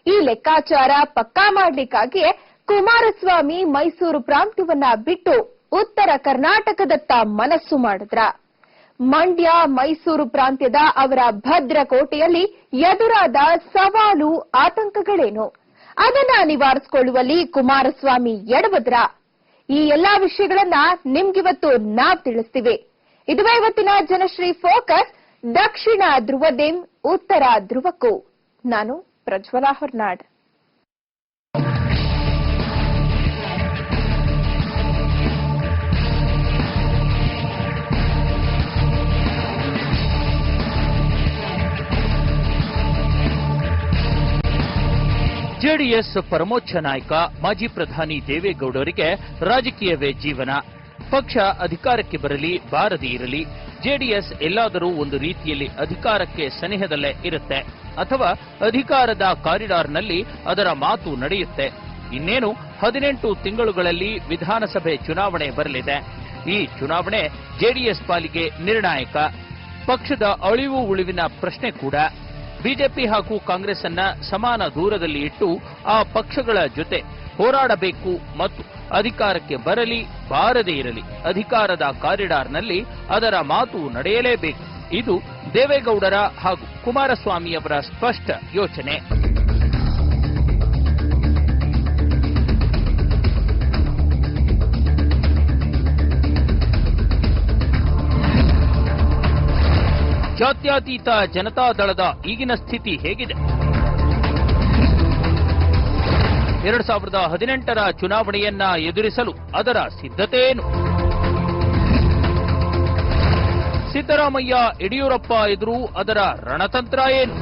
ಈ ಲೆಕ್ಕಾಚಾರ ಪಕ್ಕಾ ಮಾಡಲಿಕ್ಕಾಗಿಯೇ ಕುಮಾರಸ್ವಾಮಿ ಮೈಸೂರು ಪ್ರಾಂತ್ಯವನ್ನ ಬಿಟ್ಟು ಉತ್ತರ ಕರ್ನಾಟಕದತ್ತ ಮನಸ್ಸು ಮಾಡಿದ್ರ. ಮಂಡ್ಯ ಮೈಸೂರು ಪ್ರಾಂತ್ಯದ ಅವರ ಭದ್ರಕೋಟೆಯಲ್ಲಿ ಎದುರಾದ ಸವಾಲು ಆತಂಕಗಳೇನು? ಅದನ್ನ ನಿವಾರಿಸಿಕೊಳ್ಳುವಲ್ಲಿ ಕುಮಾರಸ್ವಾಮಿ ಎಡವದ್ರ? ಈ ಎಲ್ಲಾ ವಿಷಯಗಳನ್ನ ನಿಮ್ಗಿವತ್ತು ನಾವ್ ತಿಳಿಸ್ತೀವಿ. ಇದುವೇ ಇವತ್ತಿನ ಜನಶ್ರೀ ಫೋಕಸ್. ದಕ್ಷಿಣ ಧ್ರುವದೇಂ ಉತ್ತರ ಧ್ರುವಕ್ಕೂ. ನಾನು ಪ್ರಜ್ವಲಾ ಹೊರ್ನಾಡ್. ಜೆಡಿಎಸ್ ಪರಮೋಚ್ಚ ನಾಯಕ ಮಾಜಿ ಪ್ರಧಾನಿ ದೇವೇಗೌಡರಿಗೆ ರಾಜಕೀಯವೇ ಜೀವನ. ಪಕ್ಷ ಅಧಿಕಾರಕ್ಕೆ ಬರಲಿ ಬಾರದೇ ಇರಲಿ, ಜೆಡಿಎಸ್ ಎಲ್ಲಾದರೂ ಒಂದು ರೀತಿಯಲ್ಲಿ ಅಧಿಕಾರಕ್ಕೆ ಸನಿಹದಲ್ಲೇ ಇರುತ್ತೆ, ಅಥವಾ ಅಧಿಕಾರದ ಕಾರಿಡಾರ್ನಲ್ಲಿ ಅದರ ಮಾತು ನಡೆಯುತ್ತೆ. ಇನ್ನೇನು 18 ತಿಂಗಳುಗಳಲ್ಲಿ ವಿಧಾನಸಭೆ ಚುನಾವಣೆ ಬರಲಿದೆ. ಈ ಚುನಾವಣೆ ಜೆಡಿಎಸ್ ಪಾಲಿಗೆ ನಿರ್ಣಾಯಕ. ಪಕ್ಷದ ಅಳಿವು ಉಳಿವಿನ ಪ್ರಶ್ನೆ ಕೂಡ. ಬಿಜೆಪಿ ಹಾಗೂ ಕಾಂಗ್ರೆಸ್ ಅನ್ನ ಸಮಾನ ದೂರದಲ್ಲಿ ಇಟ್ಟು ಆ ಪಕ್ಷಗಳ ಜೊತೆ ಹೋರಾಡಬೇಕು ಮತ್ತು ಅಧಿಕಾರಕ್ಕೆ ಬರಲಿ ಬಾರದೇ ಇರಲಿ ಅಧಿಕಾರದ ಕಾರಿಡಾರ್ನಲ್ಲಿ ಅದರ ಮಾತು ನಡೆಯಲೇಬೇಕು. ಇದು ದೇವೇಗೌಡರ ಹಾಗೂ ಕುಮಾರಸ್ವಾಮಿಯವರ ಸ್ಪಷ್ಟ ಯೋಚನೆ. ಜಾತ್ಯತೀತ ಜನತಾದಳದ ಈಗಿನ ಸ್ಥಿತಿ ಹೇಗಿದೆ? 2018ರ ಚುನಾವಣೆಯನ್ನ ಎದುರಿಸಲು ಅದರ ಸಿದ್ಧತೆ ಏನು? ಸಿದ್ದರಾಮಯ್ಯ ಯಡಿಯೂರಪ್ಪ ಎದುರು ಅದರ ರಣತಂತ್ರ ಏನು?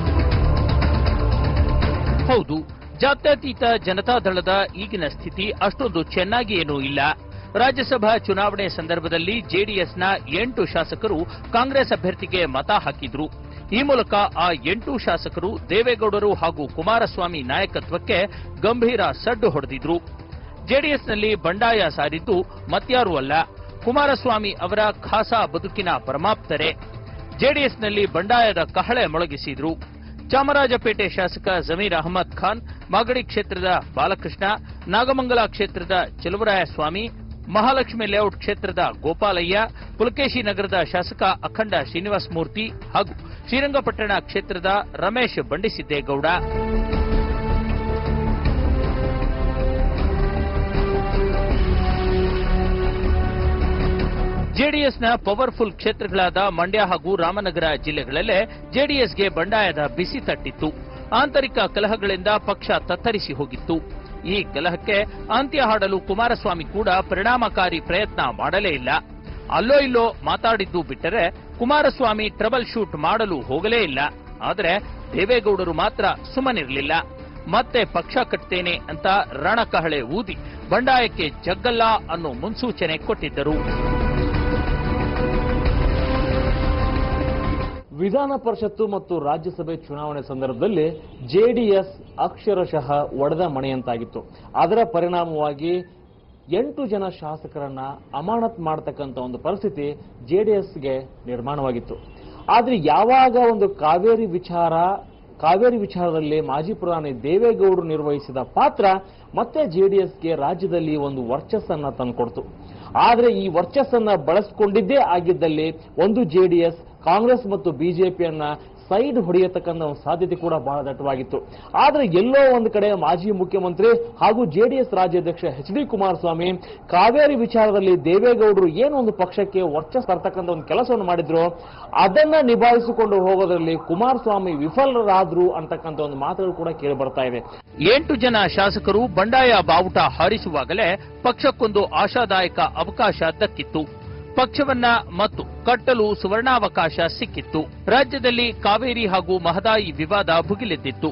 ಹೌದು, ಜಾತ್ಯತೀತ ಜನತಾದಳದ ಈಗಿನ ಸ್ಥಿತಿ ಅಷ್ಟೊಂದು ಚೆನ್ನಾಗಿ ಏನೂ ಇಲ್ಲ. ರಾಜ್ಯಸಭಾ ಚುನಾವಣೆ ಸಂದರ್ಭದಲ್ಲಿ ಜೆಡಿಎಸ್ನ 8 ಶಾಸಕರು ಕಾಂಗ್ರೆಸ್ ಅಭ್ಯರ್ಥಿಗೆ ಮತ ಹಾಕಿದ್ರು. ಈ ಮೂಲಕ ಆ 8 ಶಾಸಕರು ದೇವೇಗೌಡರು ಹಾಗೂ ಕುಮಾರಸ್ವಾಮಿ ನಾಯಕತ್ವಕ್ಕೆ ಗಂಭೀರ ಸಡ್ಡು ಹೊಡೆದಿದ್ರು. ಜೆಡಿಎಸ್ನಲ್ಲಿ ಬಂಡಾಯ ಸಾರಿದ್ದು ಮತ್ಯಾರೂ ಅಲ್ಲ, ಕುಮಾರಸ್ವಾಮಿ ಅವರ ಖಾಸಾ ಬದುಕಿನ ಪರಮಾಪ್ತರೆ. ಜೆಡಿಎಸ್ನಲ್ಲಿ ಬಂಡಾಯದ ಕಹಳೆ ಮೊಳಗಿಸಿದ್ರು. ಚಾಮರಾಜಪೇಟೆ ಶಾಸಕ ಜಮೀರ್ ಅಹಮದ್ ಖಾನ್, ಮಾಗಡಿ ಕ್ಷೇತ್ರದ ಬಾಲಕೃಷ್ಣ, ನಾಗಮಂಗಲ ಕ್ಷೇತ್ರದ ಚೆಲುವರಾಯಸ್ವಾಮಿ, ಮಹಾಲಕ್ಷ್ಮಿ ಲೇಔಟ್ ಕ್ಷೇತ್ರದ ಗೋಪಾಲಯ್ಯ, ಪುಲಕೇಶಿ ನಗರದ ಶಾಸಕ ಅಖಂಡ ಶ್ರೀನಿವಾಸ ಮೂರ್ತಿ ಹಾಗೂ ಶ್ರೀರಂಗಪಟ್ಟಣ ಕ್ಷೇತ್ರದ ರಮೇಶ್ ಬಂಡಿಸಿದ್ದೇಗೌಡ. ಜೆಡಿಎಸ್ನ ಪವರ್ಫುಲ್ ಕ್ಷೇತ್ರಗಳಾದ ಮಂಡ್ಯ ಹಾಗೂ ರಾಮನಗರ ಜಿಲ್ಲೆಗಳಲ್ಲೇ ಜೆಡಿಎಸ್ಗೆ ಬಂಡಾಯದ ಬಿಸಿ ತಟ್ಟಿತ್ತು. ಆಂತರಿಕ ಕಲಹಗಳಿಂದ ಪಕ್ಷ ತತ್ತರಿಸಿ ಹೋಗಿತ್ತು. ಈ ಕಲಹಕ್ಕೆ ಅಂತ್ಯ ಹಾಡಲು ಕುಮಾರಸ್ವಾಮಿ ಕೂಡ ಪರಿಣಾಮಕಾರಿ ಪ್ರಯತ್ನ ಮಾಡಲೇ ಇಲ್ಲ. ಅಲ್ಲೋ ಇಲ್ಲೋ ಮಾತಾಡಿದ್ದು ಬಿಟ್ಟರೆ ಕುಮಾರಸ್ವಾಮಿ ಟ್ರಬಲ್ ಶೂಟ್ ಮಾಡಲು ಹೋಗಲೇ ಇಲ್ಲ. ಆದರೆ ದೇವೇಗೌಡರು ಮಾತ್ರ ಸುಮ್ಮನಿರಲಿಲ್ಲ. ಮತ್ತೆ ಪಕ್ಷ ಕಟ್ತೇನೆ ಅಂತ ರಣಕಹಳೆ ಊದಿ ಬಂಡಾಯಕ್ಕೆ ಜಗ್ಗಲ್ಲ ಅನ್ನೋ ಮುನ್ಸೂಚನೆ ಕೊಟ್ಟಿದ್ದರು. ವಿಧಾನ ಪರಿಷತ್ತು ಮತ್ತು ರಾಜ್ಯಸಭೆ ಚುನಾವಣೆ ಸಂದರ್ಭದಲ್ಲಿ ಜೆಡಿಎಸ್ ಅಕ್ಷರಶಃ ಒಡೆದ ಮಣೆಯಂತಾಗಿತ್ತು. ಅದರ ಪರಿಣಾಮವಾಗಿ 8 ಜನ ಶಾಸಕರನ್ನ ಅಮಾನತ್ ಮಾಡತಕ್ಕಂಥ ಒಂದು ಪರಿಸ್ಥಿತಿ ಜೆಡಿಎಸ್ಗೆ ನಿರ್ಮಾಣವಾಗಿತ್ತು. ಆದ್ರೆ ಯಾವಾಗ ಒಂದು ಕಾವೇರಿ ವಿಚಾರದಲ್ಲಿ ಮಾಜಿ ಪ್ರಧಾನಿ ದೇವೇಗೌಡರು ನಿರ್ವಹಿಸಿದ ಪಾತ್ರ ಮತ್ತೆ ಜೆಡಿಎಸ್ಗೆ ರಾಜ್ಯದಲ್ಲಿ ಒಂದು ವರ್ಚಸ್ಸನ್ನ ತಂದುಕೊಡ್ತು. ಆದ್ರೆ ಈ ವರ್ಚಸ್ಸನ್ನ ಬಳಸಿಕೊಂಡಿದ್ದೇ ಆಗಿದ್ದಲ್ಲಿ ಒಂದು ಜೆಡಿಎಸ್ ಕಾಂಗ್ರೆಸ್ ಮತ್ತು ಬಿಜೆಪಿಯನ್ನ ಸೈಡ್ ಹೊಡೆಯತಕ್ಕಂಥ ಒಂದು ಸಾಧ್ಯತೆ ಕೂಡ ಬಹಳ ದಟ್ಟವಾಗಿತ್ತು. ಆದ್ರೆ ಎಲ್ಲೋ ಒಂದು ಕಡೆ ಮಾಜಿ ಮುಖ್ಯಮಂತ್ರಿ ಹಾಗೂ ಜೆಡಿಎಸ್ ರಾಜ್ಯಾಧ್ಯಕ್ಷ ಎಚ್.ಡಿ. ಕುಮಾರಸ್ವಾಮಿ ಕಾವೇರಿ ವಿಚಾರದಲ್ಲಿ ದೇವೇಗೌಡರು ಏನು ಒಂದು ಪಕ್ಷಕ್ಕೆ ವರ್ಚಸ್ ತರ್ತಕ್ಕಂಥ ಒಂದು ಕೆಲಸವನ್ನು ಮಾಡಿದ್ರು, ಅದನ್ನ ನಿಭಾಯಿಸಿಕೊಂಡು ಹೋಗೋದ್ರಲ್ಲಿ ಕುಮಾರಸ್ವಾಮಿ ವಿಫಲರಾದ್ರು ಅಂತಕ್ಕಂಥ ಒಂದು ಮಾತುಗಳು ಕೂಡ ಕೇಳಿ ಬರ್ತಾ ಇದೆ. 8 ಜನ ಶಾಸಕರು ಬಂಡಾಯ ಬಾವುಟ ಹಾರಿಸುವಾಗಲೇ ಪಕ್ಷಕ್ಕೊಂದು ಆಶಾದಾಯಕ ಅವಕಾಶ ದಕ್ಕಿತ್ತು. ಪಕ್ಷವನ್ನ ಮತ್ತು ಕಟ್ಟಲು ಸುವರ್ಣಾವಕಾಶ ಸಿಕ್ಕಿತ್ತು. ರಾಜ್ಯದಲ್ಲಿ ಕಾವೇರಿ ಹಾಗೂ ಮಹದಾಯಿ ವಿವಾದ ಭುಗಿಲೆದ್ದಿತ್ತು.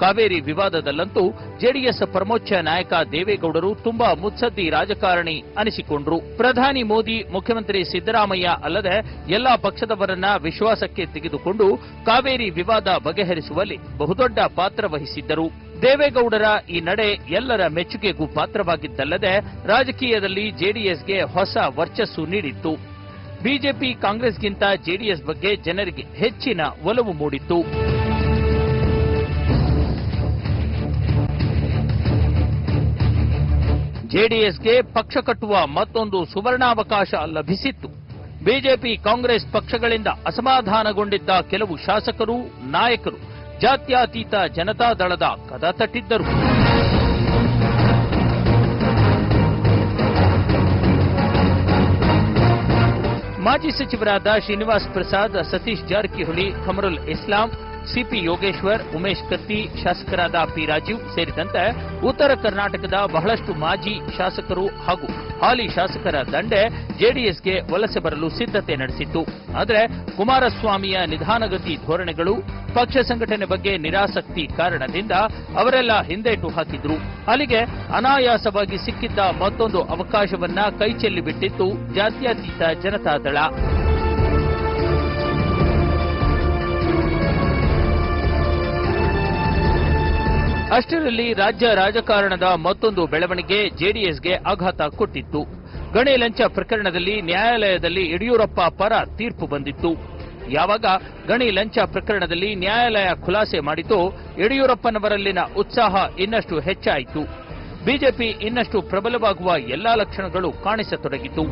ಕಾವೇರಿ ವಿವಾದದಲ್ಲಂತೂ ಜೆಡಿಎಸ್ ಪರಮೋಚ್ಚ ನಾಯಕ ದೇವೇಗೌಡರು ತುಂಬಾ ಮುತ್ಸದ್ದಿ ರಾಜಕಾರಣಿ ಅನಿಸಿಕೊಂಡ್ರು. ಪ್ರಧಾನಿ ಮೋದಿ, ಮುಖ್ಯಮಂತ್ರಿ ಸಿದ್ದರಾಮಯ್ಯ ಅಲ್ಲದೆ ಎಲ್ಲಾ ಪಕ್ಷದವರನ್ನ ವಿಶ್ವಾಸಕ್ಕೆ ತೆಗೆದುಕೊಂಡು ಕಾವೇರಿ ವಿವಾದ ಬಗೆಹರಿಸುವಲ್ಲಿ ಬಹುದೊಡ್ಡ ಪಾತ್ರ ವಹಿಸಿದ್ದರು. ದೇವೇಗೌಡರ ಈ ನಡೆ ಎಲ್ಲರ ಮೆಚ್ಚುಗೆಗೂ ಪಾತ್ರವಾಗಿದ್ದಲ್ಲದೆ ರಾಜಕೀಯದಲ್ಲಿ ಜೆಡಿಎಸ್ಗೆ ಹೊಸ ವರ್ಚಸ್ಸು ನೀಡಿತ್ತು. ಬಿಜೆಪಿ ಕಾಂಗ್ರೆಸ್ಗಿಂತ ಜೆಡಿಎಸ್ ಬಗ್ಗೆ ಜನರಿಗೆ ಹೆಚ್ಚಿನ ಒಲವು ಮೂಡಿತ್ತು. ಜೆಡಿಎಸ್ಗೆ ಪಕ್ಷ ಕಟ್ಟುವ ಮತ್ತೊಂದು ಸುವರ್ಣಾವಕಾಶ ಲಭಿಸಿತ್ತು. ಬಿಜೆಪಿ ಕಾಂಗ್ರೆಸ್ ಪಕ್ಷಗಳಿಂದ ಅಸಮಾಧಾನಗೊಂಡಿದ್ದ ಕೆಲವು ಶಾಸಕರು, ನಾಯಕರು ಜಾತ್ಯತೀತ ಜನತಾದಳದ ಕದ ತಟ್ಟಿದ್ದರು. ಮಾಜಿ ಸಚಿವರಾದ ಶ್ರೀನಿವಾಸ್ ಪ್ರಸಾದ್, ಸತೀಶ್ ಜಾರಕಿಹೊಳಿ, ಖಮರುಲ್ ಇಸ್ಲಾಂ, ಸಿಪಿ ಯೋಗೇಶ್ವರ್, ಉಮೇಶ್ ಕತ್ತಿ, ಶಾಸಕರಾದ ಪಿ ರಾಜೀವ್ ಸೇರಿದಂತೆ ಉತ್ತರ ಕರ್ನಾಟಕದ ಬಹಳಷ್ಟು ಮಾಜಿ ಶಾಸಕರು ಹಾಗೂ ಹಾಲಿ ಶಾಸಕರ ದಂಡೆ ಜೆಡಿಎಸ್ಗೆ ವಲಸೆ ಬರಲು ಸಿದ್ಧತೆ ನಡೆಸಿತ್ತು. ಆದರೆ ಕುಮಾರಸ್ವಾಮಿಯ ನಿಧಾನಗತಿ ಧೋರಣೆಗಳು, ಪಕ್ಷ ಸಂಘಟನೆ ಬಗ್ಗೆ ನಿರಾಸಕ್ತಿ ಕಾರಣದಿಂದ ಅವರೆಲ್ಲ ಹಿಂದೇಟು ಹಾಕಿದ್ರು. ಅಲ್ಲಿಗೆ ಅನಾಯಾಸವಾಗಿ ಸಿಕ್ಕಿದ್ದ ಮತ್ತೊಂದು ಅವಕಾಶವನ್ನ ಕೈಚೆಲ್ಲಿ ಬಿಟ್ಟಿತ್ತು ಜಾತ್ಯತೀತ ಜನತಾದಳ. ಅಷ್ಟರಲ್ಲಿ ರಾಜ್ಯ ರಾಜಕಾರಣದ ಮತ್ತೊಂದು ಬೆಳವಣಿಗೆ ಜೆಡಿಎಸ್ಗೆ ಆಘಾತ ಕೊಟ್ಟಿತ್ತು. ಗಣಿ ಲಂಚ ಪ್ರಕರಣದಲ್ಲಿ ನ್ಯಾಯಾಲಯದಲ್ಲಿ ಯಡಿಯೂರಪ್ಪ ಪರ ತೀರ್ಪು ಬಂದಿತ್ತು. ಯಾವಾಗ ಗಣಿ ಲಂಚ ಪ್ರಕರಣದಲ್ಲಿ ನ್ಯಾಯಾಲಯ ಖುಲಾಸೆ ಮಾಡಿತೋ ಯಡಿಯೂರಪ್ಪನವರಲ್ಲಿನ ಉತ್ಸಾಹ ಇನ್ನಷ್ಟು ಹೆಚ್ಚಾಯಿತು. ಬಿಜೆಪಿ ಇನ್ನಷ್ಟು ಪ್ರಬಲವಾಗುವ ಎಲ್ಲಾ ಲಕ್ಷಣಗಳು ಕಾಣಿಸತೊಡಗಿತು.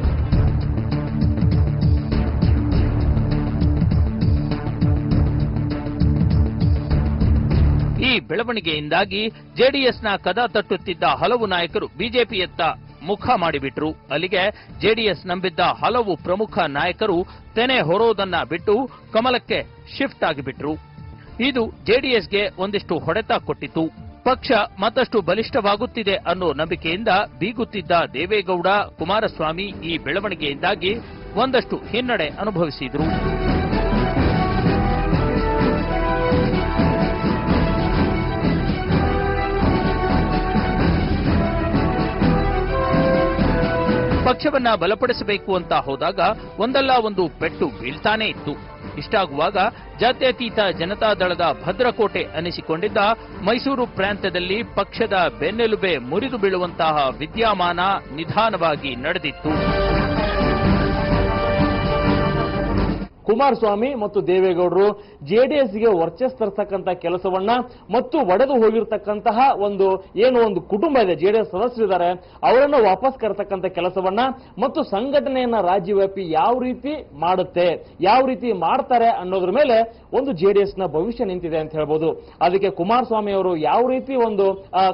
ಈ ಬೆಳವಣಿಗೆಯಿಂದಾಗಿ ಜೆಡಿಎಸ್ನ ಕದ ತಟ್ಟುತ್ತಿದ್ದ ಹಲವು ನಾಯಕರು ಬಿಜೆಪಿಯತ್ತ ಮುಖ ಮಾಡಿಬಿಟ್ರು. ಅಲ್ಲಿಗೆ ಜೆಡಿಎಸ್ ನಂಬಿದ್ದ ಹಲವು ಪ್ರಮುಖ ನಾಯಕರು ತೆನೆ ಹೊರೋದನ್ನ ಬಿಟ್ಟು ಕಮಲಕ್ಕೆ ಶಿಫ್ಟ್ ಆಗಿಬಿಟ್ರು. ಇದು ಜೆಡಿಎಸ್ಗೆ ಒಂದಿಷ್ಟು ಹೊಡೆತ ಕೊಟ್ಟಿತು. ಪಕ್ಷ ಮತ್ತಷ್ಟು ಬಲಿಷ್ಠವಾಗುತ್ತಿದೆ ಅನ್ನೋ ನಂಬಿಕೆಯಿಂದ ಬೀಗುತ್ತಿದ್ದ ದೇವೇಗೌಡ, ಕುಮಾರಸ್ವಾಮಿ ಈ ಬೆಳವಣಿಗೆಯಿಂದಾಗಿ ಒಂದಷ್ಟು ಹಿನ್ನಡೆ ಅನುಭವಿಸಿದ್ರು. ಪಕ್ಷವನ್ನ ಬಲಪಡಿಸಬೇಕು ಅಂತ ಹೋದಾಗ ಒಂದಲ್ಲ ಒಂದು ಪೆಟ್ಟು ಬೀಳ್ತಾನೇ ಇತ್ತು. ಇಷ್ಟಾಗುವಾಗ ಜಾತ್ಯತೀತ ಜನತಾದಳದ ಭದ್ರಕೋಟೆ ಅನಿಸಿಕೊಂಡಿದ್ದ ಮೈಸೂರು ಪ್ರಾಂತ್ಯದಲ್ಲಿ ಪಕ್ಷದ ಬೆನ್ನೆಲುಬೆ ಮುರಿದು ಬೀಳುವಂತಹ ವಿದ್ಯಮಾನ ನಿಧಾನವಾಗಿ ನಡೆದಿತ್ತು. ಕುಮಾರಸ್ವಾಮಿ ಮತ್ತು ದೇವೇಗೌಡರು ಜೆಡಿಎಸ್ಗೆ ವರ್ಚಸ್ ತರ್ತಕ್ಕಂಥ ಕೆಲಸವನ್ನ ಮತ್ತು ಒಡೆದು ಹೋಗಿರ್ತಕ್ಕಂತಹ ಒಂದು ಕುಟುಂಬ ಇದೆ, ಜೆಡಿಎಸ್ ಸದಸ್ಯರಿದ್ದಾರೆ, ಅವರನ್ನು ವಾಪಸ್ ಕರ್ತಕ್ಕಂಥ ಕೆಲಸವನ್ನ ಮತ್ತು ಸಂಘಟನೆಯನ್ನ ರಾಜ್ಯವ್ಯಾಪಿ ಯಾವ ರೀತಿ ಮಾಡುತ್ತೆ, ಯಾವ ರೀತಿ ಮಾಡ್ತಾರೆ ಅನ್ನೋದ್ರ ಮೇಲೆ ಒಂದು ಜೆಡಿಎಸ್ನ ಭವಿಷ್ಯ ನಿಂತಿದೆ ಅಂತ ಹೇಳ್ಬೋದು. ಅದಕ್ಕೆ ಕುಮಾರಸ್ವಾಮಿ ಅವರು ಯಾವ ರೀತಿ ಒಂದು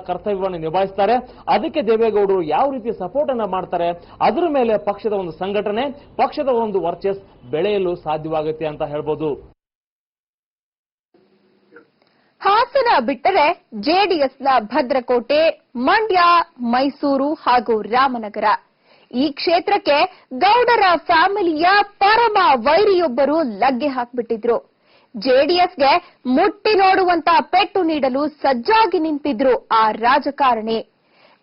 ಕರ್ತವ್ಯವನ್ನು ನಿಭಾಯಿಸ್ತಾರೆ, ಅದಕ್ಕೆ ದೇವೇಗೌಡರು ಯಾವ ರೀತಿ ಸಪೋರ್ಟ್ ಅನ್ನ ಮಾಡ್ತಾರೆ, ಅದರ ಮೇಲೆ ಪಕ್ಷದ ಒಂದು ಸಂಘಟನೆ, ಪಕ್ಷದ ಒಂದು ವರ್ಚಸ್ ಬೆಳೆಯಲು ಸಾಧ್ಯವಾಗುತ್ತೆ ಅಂತ ಹೇಳ್ಬೋದು. ಹಾಸನ ಬಿಟ್ಟರೆ ಜೆಡಿಎಸ್ನ ಭದ್ರಕೋಟೆ ಮಂಡ್ಯ, ಮೈಸೂರು ಹಾಗೂ ರಾಮನಗರ. ಈ ಕ್ಷೇತ್ರಕ್ಕೆ ಗೌಡರ ಫ್ಯಾಮಿಲಿಯ ಪರಮ ವೈರಿಯೊಬ್ಬರು ಲಗ್ಗೆ ಹಾಕ್ಬಿಟ್ಟಿದ್ರು. ಜೆಡಿಎಸ್ಗೆ ಮುಟ್ಟಿ ನೋಡುವಂತ ಪೆಟ್ಟು ನೀಡಲು ಸಜ್ಜಾಗಿ ನಿಂತಿದ್ರು ಆ ರಾಜಕಾರಣಿ.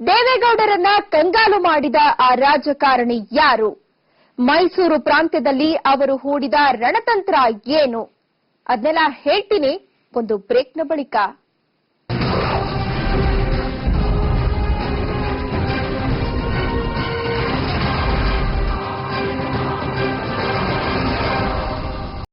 ದೇವೇಗೌಡರನ್ನ ಕಂಗಾಲು ಮಾಡಿದ ಆ ರಾಜಕಾರಣಿ ಯಾರು? ಮೈಸೂರು ಪ್ರಾಂತ್ಯದಲ್ಲಿ ಅವರು ಹೂಡಿದ ರಣತಂತ್ರ ಏನು? ಅದನ್ನೆಲ್ಲ ಹೇಳ್ತೀನಿ ಒಂದು ಬ್ರೇಕ್ನ ಬಳಿಕ.